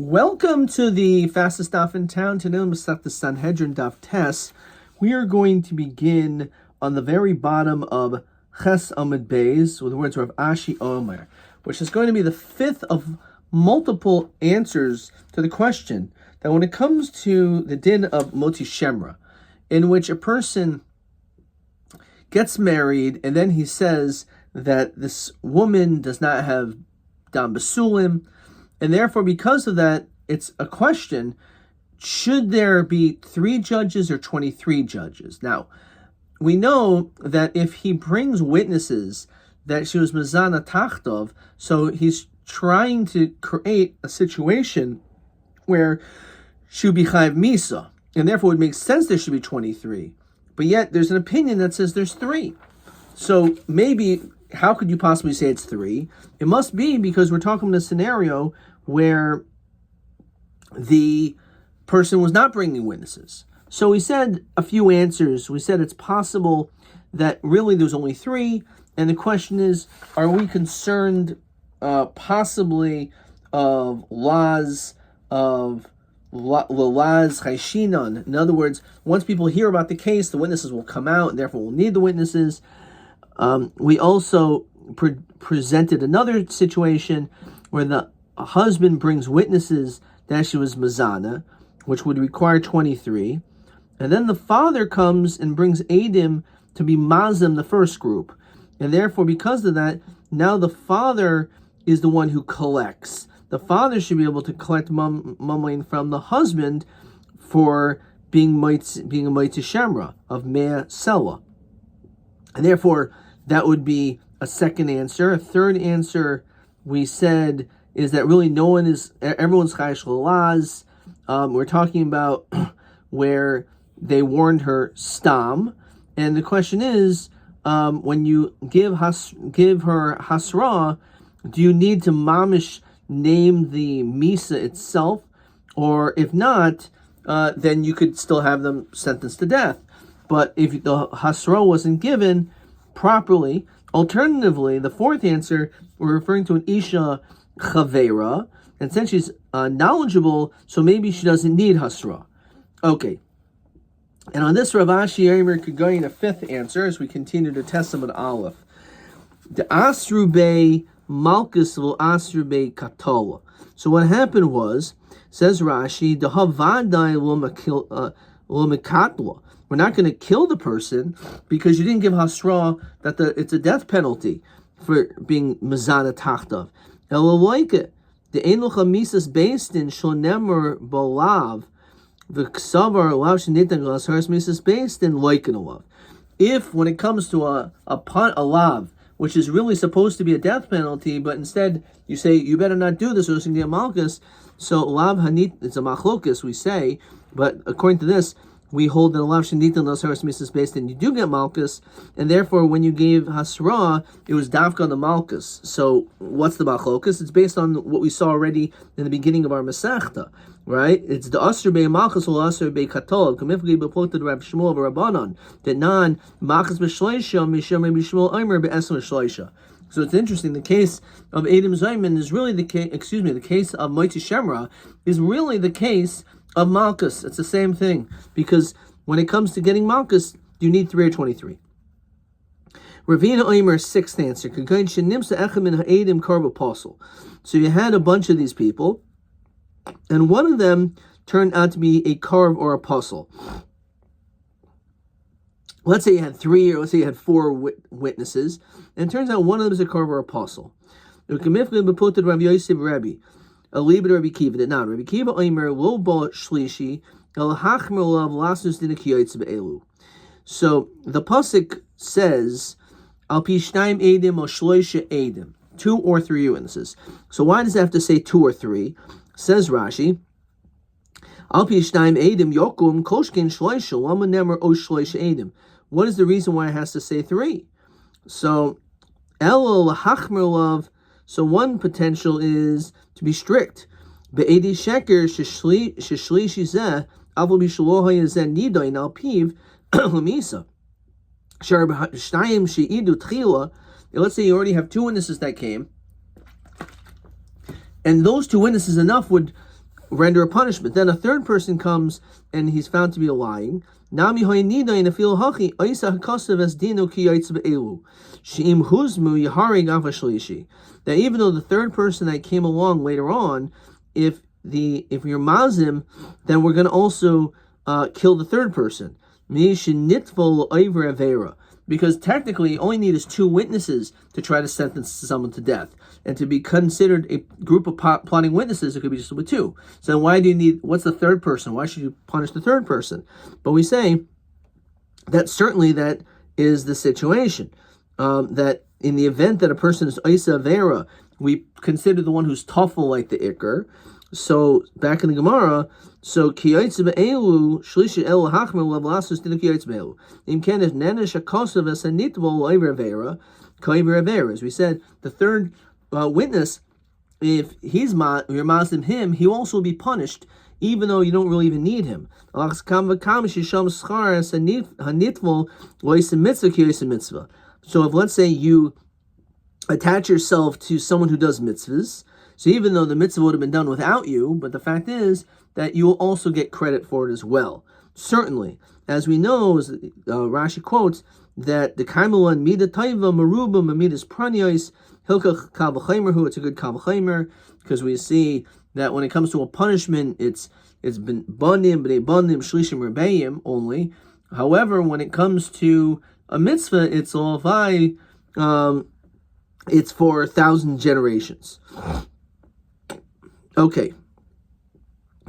Welcome to the fastest daf in town. Today, the Sanhedrin daf Tes. We are going to begin on the very bottom of Ches Amud Beis with the words of Ashi Omer, which is going to be the fifth of multiple answers to the question that when it comes to the din of Moti Shemra, in which a person gets married and then he says that this woman does not have dam basulim, and therefore, because of that, it's a question, should there be 3 judges or 23 judges? Now, we know that if he brings witnesses that she was Mazana Tachtov, so he's trying to create a situation where she would be Chayiv Misa, and therefore it would make sense there should be 23. But yet, there's an opinion that says there's 3. So maybe, how could you possibly say it's 3? It must be because we're talking about a scenario where the person was not bringing witnesses. So we said a few answers. We said it's possible that really there's only 3, and the question is, are we concerned possibly of laws of Laz Chayshinon? In other words, once people hear about the case, the witnesses will come out, and therefore we'll need the witnesses. We also presented another situation where the husband brings witnesses that she was Mazana, which would require 23. And then the father comes and brings Adim to be Mazim, the first group. And therefore, because of that, now the father is the one who collects. The father should be able to collect mamain from the husband for being a Moitzi Shemra of Mea Sela. And therefore, that would be a second answer. A third answer, we said, is that really everyone's Chayish L'Laz. We're talking about where they warned her Stam. And the question is, when you give her Hasra, do you need to mamish name the Misa itself? Or if not, then you could still have them sentenced to death. But if the Hasra wasn't given properly, alternatively, the fourth answer, we're referring to an Isha Chavera, and since she's knowledgeable, so maybe she doesn't need Hasra. Okay. And on this, Rav Ashi Yomi could go in a fifth answer as we continue to test them at Aleph. The Asrubei Malchus will Asrubei Katola. So what happened was, says Rashi, the Havadai Lomikatla. We're not going to kill the person because you didn't give Hasra that it's a death penalty for being Mazana Tachtav. Eloike, the Enucha Misas based in Shonemer Bolav, the Ksavar Lav Shenitan Glas Hers Misas based in Loikanolav. If, when it comes to a lav, which is really supposed to be a death penalty, but instead you say, you better not do this or it's going to be a malchus, so lav hanit, it's a machlokus, we say, but according to this, we hold that a lav shenitan las haras misas based, and you do get malchus, and therefore when you gave hasra, it was dafka on the malchus. So what's the machlokus? It's based on what we saw already in the beginning of our masechta, right? It's the asr be malchus or asr be katol. Kamifli bepoted Rab Shmuel v'Rabbanon that non malchus b'shleisha misham Rab Shmuel Omer be'esem b'shleisha. So it's interesting. The case of Adam Zayman is really the case. The case of Moitzi Shemra is really the case of Malchus. It's the same thing, because when it comes to getting Malchus, you need 3 or 23. Ravina Omer, sixth answer. So you had a bunch of these people, and one of them turned out to be a karv or apostle. Let's say you had 3, or let's say you had 4 witnesses, and it turns out one of them is a karv or apostle. Rabbi. A little bit of Rabbi Kiva did not. Rabbi Kiva Omer lo bo shlishi el hachmer lav lasus din kiyotz be'elu. So the pasuk says al pi shnayim edim o shloisha edim, 2 or 3 witnesses. So why does it have to say 2 or 3? Says Rashi, al pi shnayim edim yokum koshkin shloisha lama nemer o shloisha edim. What is the reason why it has to say 3? So el hachmer lav. So one potential is to be strict. Be'edi sheker sheshli shizeh avol bishaloha yazeh nidoin al piv lemisa. Shar shnayim sheidu tchila. Let's say you already have 2 witnesses that came, and those 2 witnesses enough would render a punishment. Then a third person comes and he's found to be lying. That even though the third person that came along later on, if you're mazim, then we're going to also kill the third person. Because technically, you only need is 2 witnesses to try to sentence someone to death. And to be considered a group of plotting witnesses, it could be just with 2. So why do you need, what's the third person? Why should you punish the third person? But we say that certainly that is the situation. That in the event that a person is Isa Vera, we consider the one who's toughl like the Iker. So back in the Gemara, so kiyotze be'elu shlishi elu hachmer levelasus dinu kiyotze be'elu. Im ken is nenesh akosav esanitvo loiver avera koiver avera. As we said, the third witness, if you're mazim him, he will also be punished, even though you don't really even need him. So if let's say you attach yourself to someone who does mitzvahs, so even though the mitzvah would have been done without you, but the fact is that you will also get credit for it as well. Certainly, as we know, as Rashi quotes, that the kaimulan mida taiva maruba mamidas pranyos hilka kavachaymerhu. It's a good kavachaymer, because we see that when it comes to a punishment, it's been bandim, b'nei bandim, shlishim rebbeim only. However, when it comes to a mitzvah, it's all vai. It's for 1,000 generations. Okay.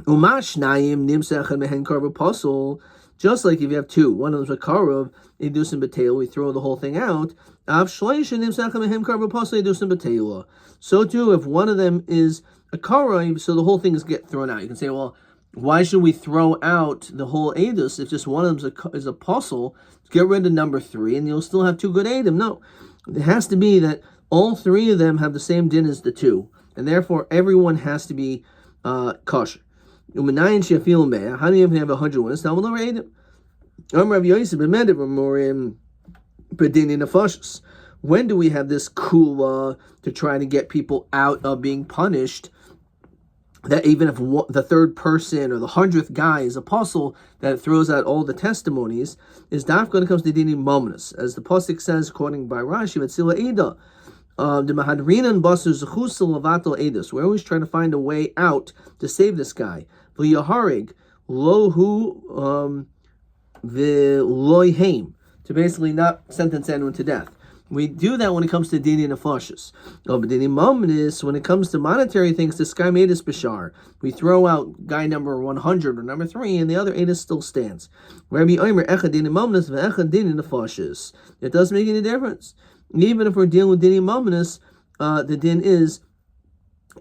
Umashnayim nimsechan mehen karv apostle. Just like if you have 2, one of them's a karov, edusim b'teil, we throw the whole thing out. Av shleisha nimsechan mehen karv apostle edusim b'teila. So too, if one of them is a karov, so the whole thing is get thrown out. You can say, well, why should we throw out the whole edus if just one of them is a apostle? Get rid of number 3, and you'll still have 2 good edim. No, it has to be that all 3 of them have the same din as the 2. And therefore, everyone has to be kosher. How many of them have 100 wins? Now we'll never eat them. When do we have this kula to try to get people out of being punished? That even if the third person or the 100th guy is apostle that throws out all the testimonies, is dafka when it comes to dini mominus, as the pasuk says, quoting by Rashi, "V'tzila eda." The Mahadrinan Basur Zechusel Lavatal Edus. We're always trying to find a way out to save this guy. V'yaharig lohu v'loyheim, to basically not sentence anyone to death. We do that when it comes to dini nefashos. But dini mominus, when it comes to monetary things, the sky made us bashar. We throw out guy number 100 or number 3, and the other edus still stands. Rabbi Omer echad dini mominus v'echad dini nefashos. It doesn't make any difference. Even if we're dealing with dini mominus, the din is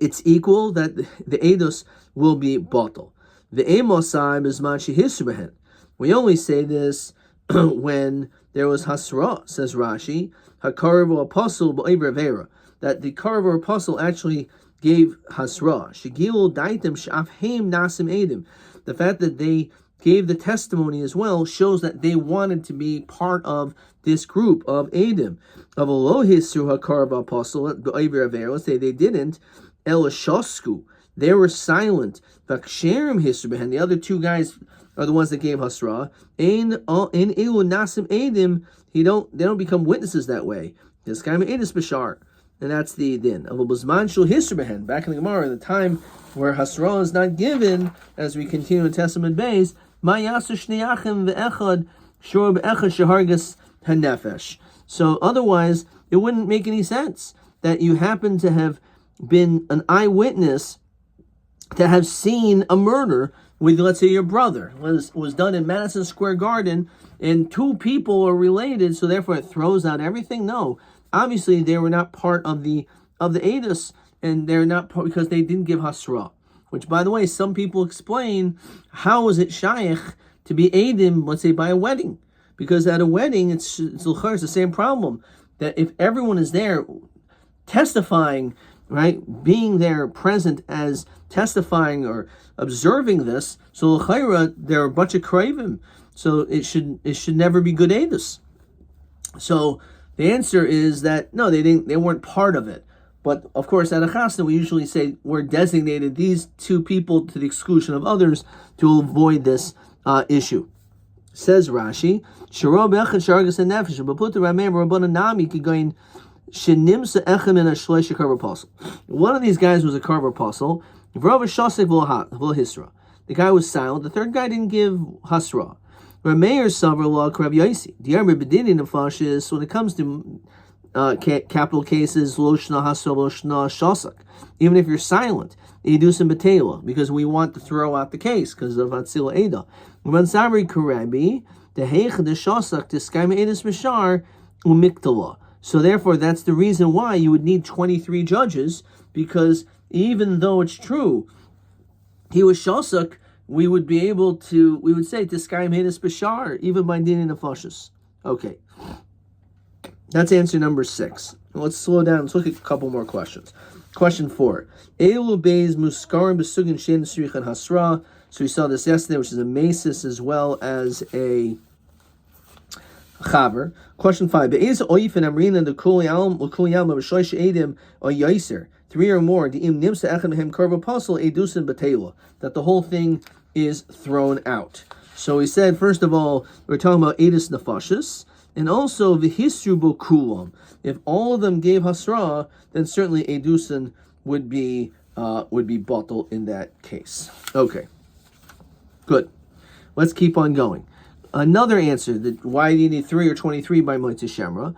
it's equal that the edus will be bottle. The emosai is manchi hisbehen. We only say this when there was hasra, says Rashi, hakarav apostle b'oiver vera, that the karav apostle actually gave hasra. Shigil daitim shafheim nasim edim. The fact that they gave the testimony as well shows that they wanted to be part of this group of edim. Of a lohisru hakarav apostle b'oiver vera. Let's say they didn't. Elashosku. They were silent. Vaksherim hisbehen. The other 2 guys are the ones that gave hasra. In ilu nasim edim, they don't become witnesses that way. This guy edus bashar, and that's the din of a buzman shul hisbehen. Back in the Gemara, in the time where hasra is not given, as we continue in Testament Beis, ma yasu shneachim ve'echad shor be'echad shehargas hanefesh. So otherwise, it wouldn't make any sense that you happen to have been an eyewitness to have seen a murder with, let's say, your brother. Was done in Madison Square Garden, and 2 people are related, so therefore it throws out everything? No. Obviously, they were not part of the edus, and they're not part because they didn't give hasra. Which, by the way, some people explain, how is it shaykh to be edim, let's say, by a wedding? Because at a wedding, it's the same problem. That if everyone is there testifying, right, being there present as testifying or observing this, so l'chayra, there are a bunch of kravim, so it should never be good edus. So the answer is that no, they weren't part of it. But of course, at a chasna, we usually say we're designated these two people to the exclusion of others to avoid this issue. Says Rashi, one of these guys was a carver apostle. The guy was silent. The third guy didn't give hasra. When it comes to capital cases, loshna hasra, loshna shasak, even if you're silent, edusin betela, because we want to throw out the case because of atzila eda. When sabri karabi, the heich the shasak to skaima edis mishar umiktala. So therefore, that's the reason why you would need 23 judges, because even though it's true he was shasak, we would say to skaima edis bishar, even by din nefashos. Okay. That's answer number 6. Let's slow down. Let's look at a couple more questions. Question 4. Elu beis muskarim besugin shein srichan hasra. So we saw this yesterday, which is a mesis as well as a chaver. Question 5. Be'ez oifen amrina the kuliyam b'shoish edim or yaiser. 3 or more. Di'im nimsa echem hem karva apostle edusin betela. That the whole thing is thrown out. So we said, first of all, we're talking about edus nefashis. And also v'hisru bo kulam. If all of them gave hasra, then certainly edusin would be bottle in that case. Okay, good. Let's keep on going. Another answer that why do you need 3 or 23 by Motzei Shemra?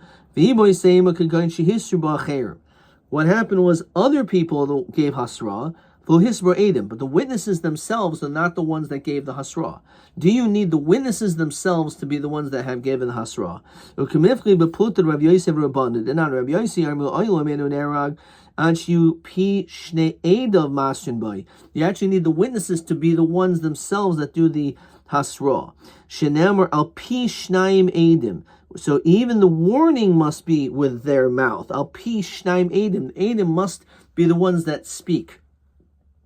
What happened was other people gave hasra. But the witnesses themselves are not the ones that gave the hasra. Do you need the witnesses themselves to be the ones that have given the hasra? You actually need the witnesses to be the ones themselves that do the hasra. So even the warning must be with their mouth. Edim must be the ones that speak.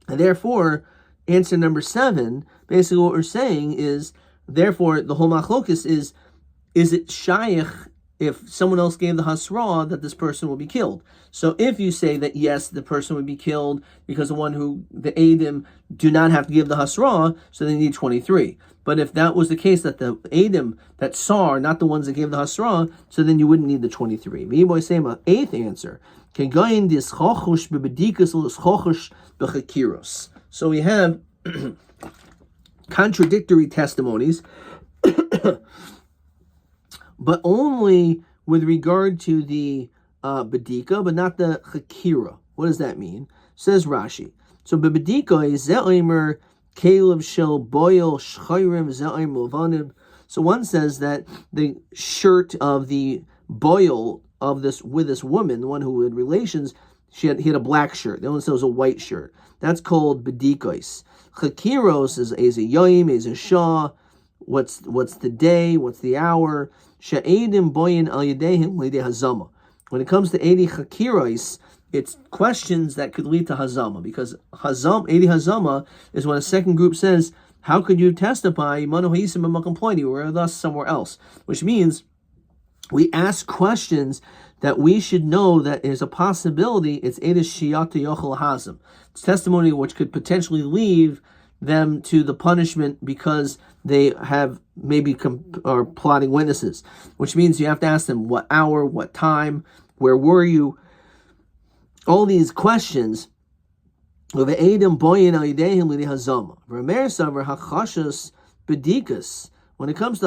And therefore, answer number 7, basically what we're saying is, therefore, the whole machlokes is it shaykh if someone else gave the hasra that this person will be killed? So if you say that yes, the person would be killed because the Edim do not have to give the hasra, so they need 23. But if that was the case, that the Edim that saw are not the ones that gave the hasra, so then you wouldn't need the 23. Eighth answer. So we have contradictory testimonies, but only with regard to the bedika, but not the chakira. What does that mean? Says Rashi. So bedika is ze'omer kelev shel boil shchayrim ze'omer levanim. So one says that the shirt of the boil of this woman, the one who had relations, he had a black shirt. The other one says it was a white shirt. That's called bedikos. Chakiros is a yoim, is a shah. What's the day? What's the hour? She'edim boyin al yedehim lidei hazama. When it comes to edi chakiros, it's questions that could lead to hazama, because edi hazama is when a second group says, "How could you testify? Manu ha'isim b'makom you were thus somewhere else," which means we ask questions that we should know that there's a possibility it's edus shiyata yochel hazim. It's testimony which could potentially leave them to the punishment because they have maybe are plotting witnesses, which means you have to ask them what hour, what time, where were you? All these questions. When it comes to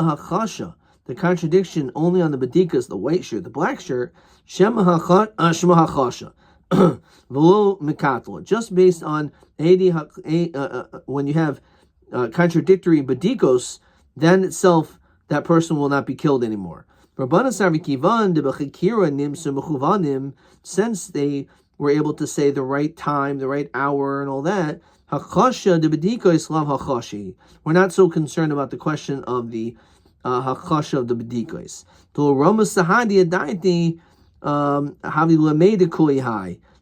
hachasha, the contradiction only on the bedikas, the white shirt, the black shirt, shema hachasha, v'lo mikatla. Just based on when you have contradictory bedikos, then itself that person will not be killed anymore. Since they were able to say the right time, the right hour, and all that, we're not so concerned about the question of the hachasha of the bedikos.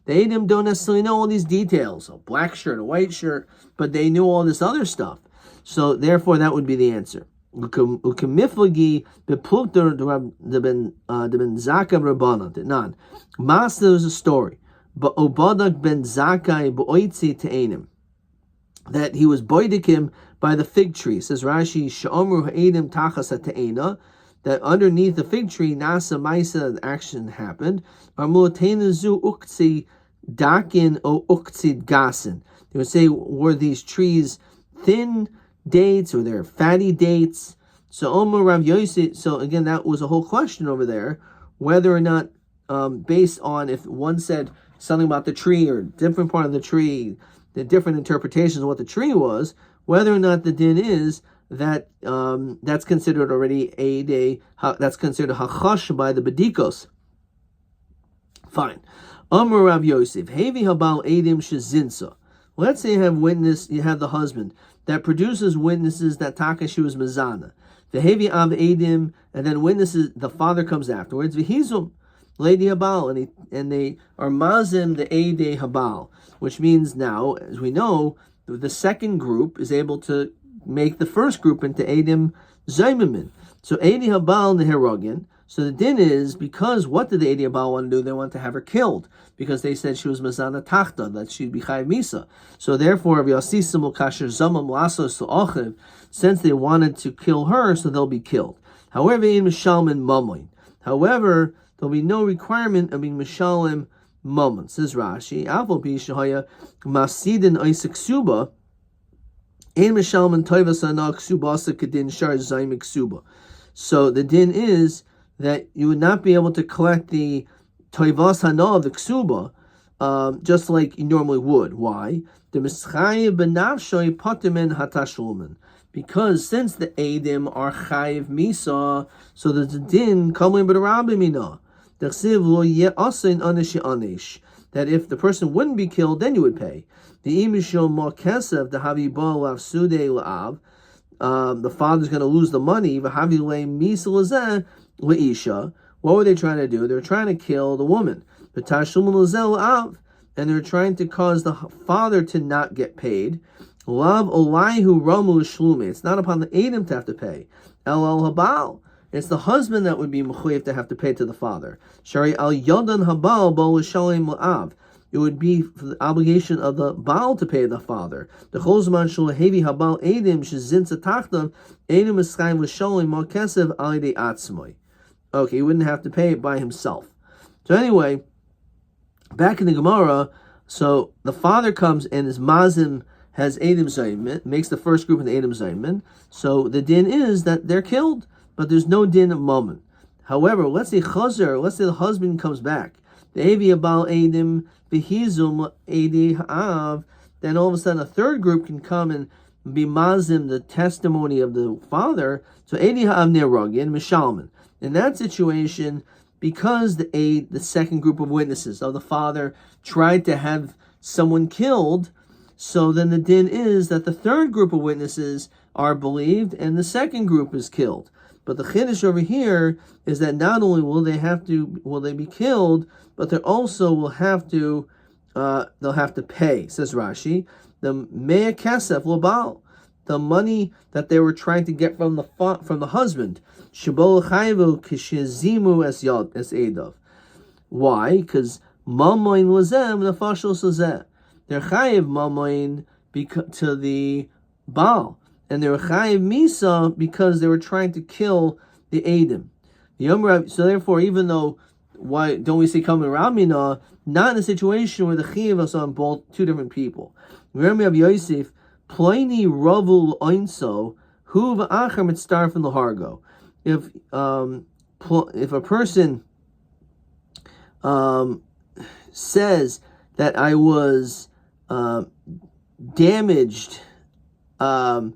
The Edim don't necessarily know all these details, a black shirt, a white shirt, but they knew all this other stuff. So therefore, that would be the answer. Master is a story. Ba'obadak ben Zakai ba'oitzi te'enim, that he was boidik him by the fig tree. Says Rashi, Sha'omru ha'edim tachas ha'te'ena, that underneath the fig tree, nasa maisa, the action happened. Zu uktsi dakin o uktsi gasin. They would say, were these trees thin dates or they're fatty dates? So Omer Rav Yosef, so again, that was a whole question over there, whether or not, based on if one said something about the tree or different part of the tree, the different interpretations of what the tree was, whether or not the din is that that's considered already a day, that's considered a hachash by the bedikos. Fine. Amar Rav Yosef, Hevi habal edim shezinsa. Let's say you have the husband that produces witnesses that Takashi was mezana. The Hevi av edim, and then witnesses, the father comes afterwards. V'hizum lady habal, and they are mazim the ede habal, which means now, as we know, the second group is able to make the first group into edim zaymimin. So ede habal neherogin. So the din is, because what did the ede habal want to do? They want to have her killed because they said she was mazana tachta, that she'd be chayiv misa. So therefore, since they wanted to kill her, so they'll be killed. However, in mishalmin mamoin. However, there'll be no requirement of being mishalim mammon. Says Rashi, Avol bi shahaya masidin isaac suba, ein mishalmin toivas anak subasa kedin shar zaymik suba. So the din is that you would not be able to collect the toivas hana of the ksuba, just like you normally would. Why? The mischayev benavshoy patimin hatashlumen. Because since the edim are chayiv misa, so there's a din kamlim b'Rabbi mina. That if the person wouldn't be killed, then you would pay. The father's going to lose the money. What were they trying to do? They were trying to kill the woman. And they're trying to cause the father to not get paid. It's not upon the edim to have to pay. It's the husband that would be mechuyev to have to pay to the father. Shari al yodan habal bo l'shalim la'av. It would be for the obligation of the baal to pay the father. The chozman shul hevi habal edim shezinza tachtav edim eschayim l'shalim ma kesev alidei atzmoi. Okay, he wouldn't have to pay it by himself. So anyway, back in the Gemara, so the father comes and his mazim has edim zaymin, makes the first group in the edim zaymin. So the din is that they're killed, but there's no din of moment. However, let's say the husband comes back. The Evi Abal Edim Behizum Edi Ha'av, then all of a sudden a third group can come and be mazim the testimony of the father. So Edi Ha'av Nerogin, Mishalman. In that situation, because the second group of witnesses of the father tried to have someone killed, so then the din is that the third group of witnesses are believed and the second group is killed. But the chiddush over here is that not only will they be killed, but they also will have to they'll have to pay. Says Rashi, the mea kesef lobal, the money that they were trying to get from the husband. Shibol chayvu kishizimu es edav. Why? Because mamoin lazem nefashos lazeh. They're chayiv mamoin to the baal. And they were chayiv misa because they were trying to kill the edim. So therefore, even though, why don't we say coming Ramina, not in a situation where the chayiv is on both two different people. Remember Rabbi Yosef, Pliny ravul oinso, hu v'acher mitztar from the hargo. If a person says that I was damaged, or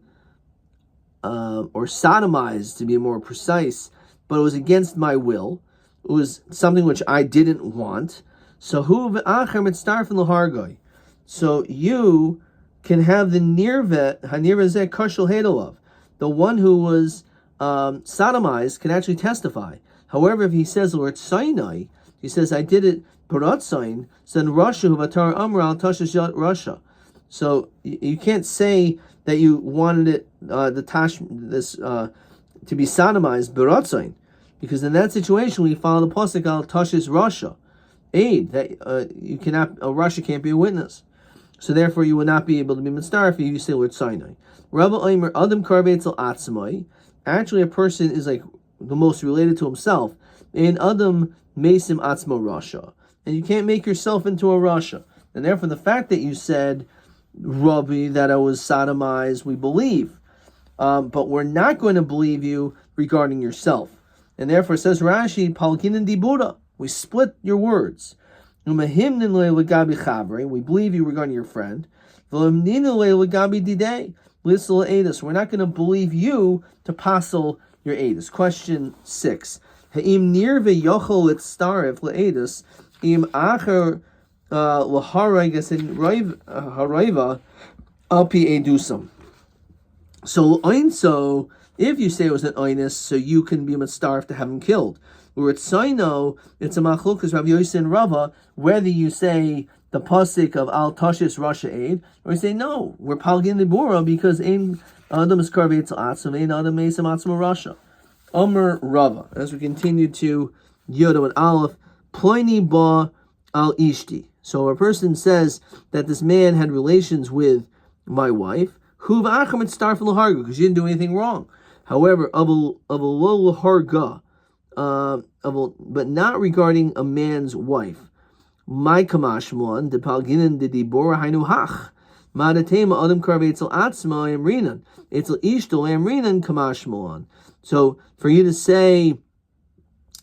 sodomized, to be more precise, but it was against my will. It was something which I didn't want. So hu v'acher mitztar from the hargoy. So you can have the nirvet hanirveh kashel hedolav. The one who was sodomized can actually testify. However, if he says the word Sinai, he says I did it baratzain, then Russia who vatar amral tashes Russia. So you can't say that you wanted it to be sodomized baratzain, because in that situation we follow the pasuk al tashes Russia. aid, that you cannot, a Russia can't be a witness. So therefore you will not be able to be mitzvah if you say Lord Sinai. Rabbi Omer Adam Karvetzel Atzmai. Actually, a person is like the most related to himself. In Adam Mesim Atzmo Rasha. And you can't make yourself into a Rasha. And therefore the fact that you said, Rabbi, that I was sodomized, we believe. But we're not going to believe you regarding yourself. And therefore says Rashi, Palkinan Dibura. We split your words. We believe you regarding your friend. We're not going to believe you to passel your edus. Question 6. Ha'im nir ve'yochol etztarev le'edus im acher l'haraygas in harayva alpi edusam. So if you say it was an oinus, so you can be mitzaref to have him killed. Or it's Saino, it's a machlokas Rabbi Yossi and Rava, whether you say the pasuk of Al Tashis Rasha Aid, or you say no, we're Palgin Libura because Ein Adam is Karvetz Atzum, Ein Adam Mesam Atzum Rasha. Omer Rava. As we continue to Yoda and Aleph, Ploini Ba Al Ishti. So a person says that this man had relations with my wife, Huv Acham Star from Laharga, because she didn't do anything wrong. However, of a low Laharga, but not regarding a man's wife. My kamashmon de palginin de dibora hainu hach. Madatema adam karvetzel atzma emrinan. Etzel ishtol emrinan kamashmon. So for you to say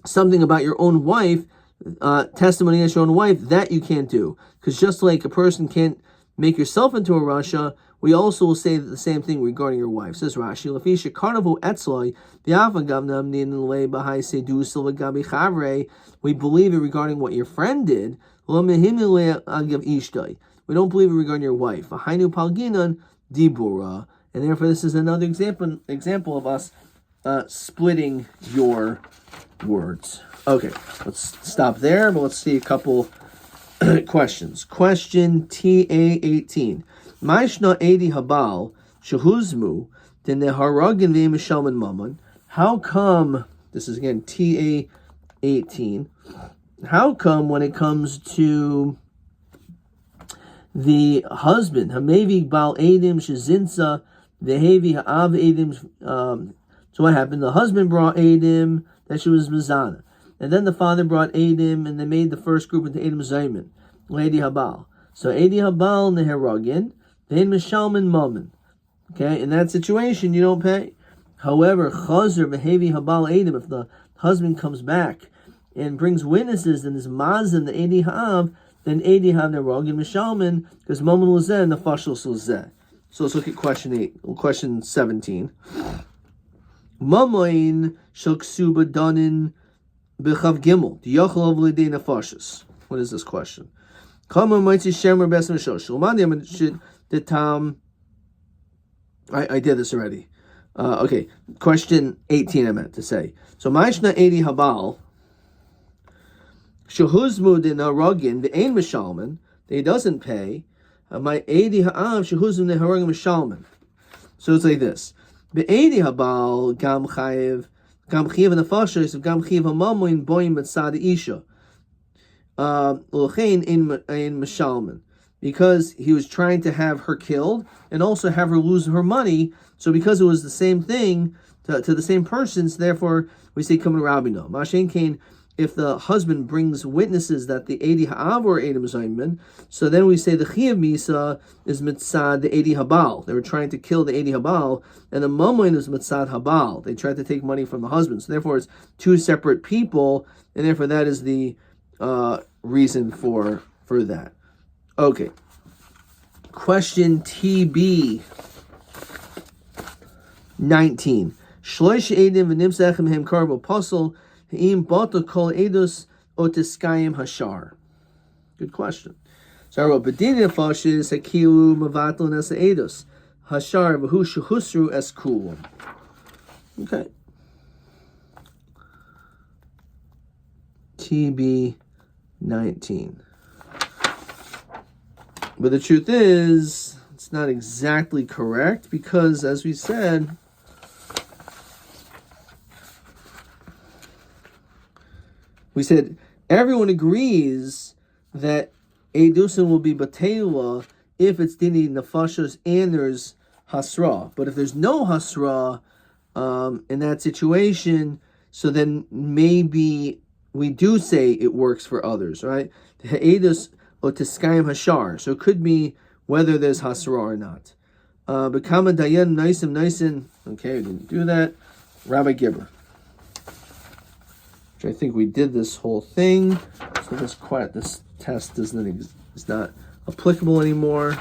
something about your own wife, testimony against your own wife, that you can't do. Because just like a person can't make yourself into a Rasha, we also will say the same thing regarding your wife. Says Rashi, Lafisha Karnavu Etzloi, we believe it regarding what your friend did. We don't believe it regarding your wife. And therefore this is another example of us splitting your words. Okay, let's stop there, but let's see a couple questions. Question TA18. Maishna Edi Habal Shahuzmu then the Haragin V'Mishalman Mammon. How come, this is again TA18, how come when it comes to the husband, Hamevi Bal Edim Shazinsa, Vehevi Ha'av Edim, so what happened? The husband brought Edim, that she was Mizana. And then the father brought Edim, and they made the first group into Edim Zayman, Lady Habal. So Edi Habal Neheragin, then Mishalman Mammon. Okay, in that situation, you don't pay. However, Chazer Behavi Habal Edim, if the husband comes back and brings witnesses and is Mazin, the Edi Hav, then Edi Hav Neragin Mishalman, because Mammon Lazeh and the Fashal Lazeh. So let's look at question 17. Mamoin Shaksuba Danin Bechav Gimel, Diachal V'Lidei Nefashis. What is this question? Kama Mighty Shemer Bes Mishosh. The Tom, I did this already. Okay, question 18 I meant to say. So Maishna Edi Habal Shahuzmu de Naragin the Ein Mishalman, he doesn't pay. My Edi Ha'av Shahuzmu de Haragin Mishalman. So it's like this. The Edi Habal Gam Chayev and the Fashis of Gam Chayev Hamamoin Boim Mitzad Isha. Ulchein Ein Mishalman. Because he was trying to have her killed and also have her lose her money. So because it was the same thing to the same person, so therefore we say come to Rabino. Mashen Kain, if the husband brings witnesses that the Edi Ha'av or Edom Zayman, so then we say the Chiyav Misa is Mitzad the Edi Habal. They were trying to kill the Edi Habal, and the Mamoin is Mitzad Habal. They tried to take money from the husband. So therefore it's two separate people, and therefore that is the reason for that. Okay. Question TB 19. Shloish Edim v'nimsechem hem karbo posel ha'im bata kol edus otiskayim hashar. Good question. So I wrote, B'dini nefashis hakilu mavatel nesa edus hashar v'hu shehusru es kulum. Okay. TB 19. But the truth is, it's not exactly correct because, as we said, everyone agrees that Eidusin will be Batela if it's Dini Nefashos and there's Hasra. But if there's no Hasra in that situation, so then maybe we do say it works for others, right? Edus or Tiskayim Hashar. So it could be whether there's Hasra or not. Bekama Dayan Naisim. Okay, we didn't do that. Rabbi Gibber. Which I think we did this whole thing. So this test is not applicable anymore.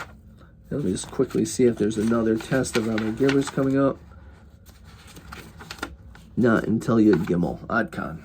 Let me just quickly see if there's another test of Rabbi Gibber's coming up. Not until Yud Gimel. Adkan.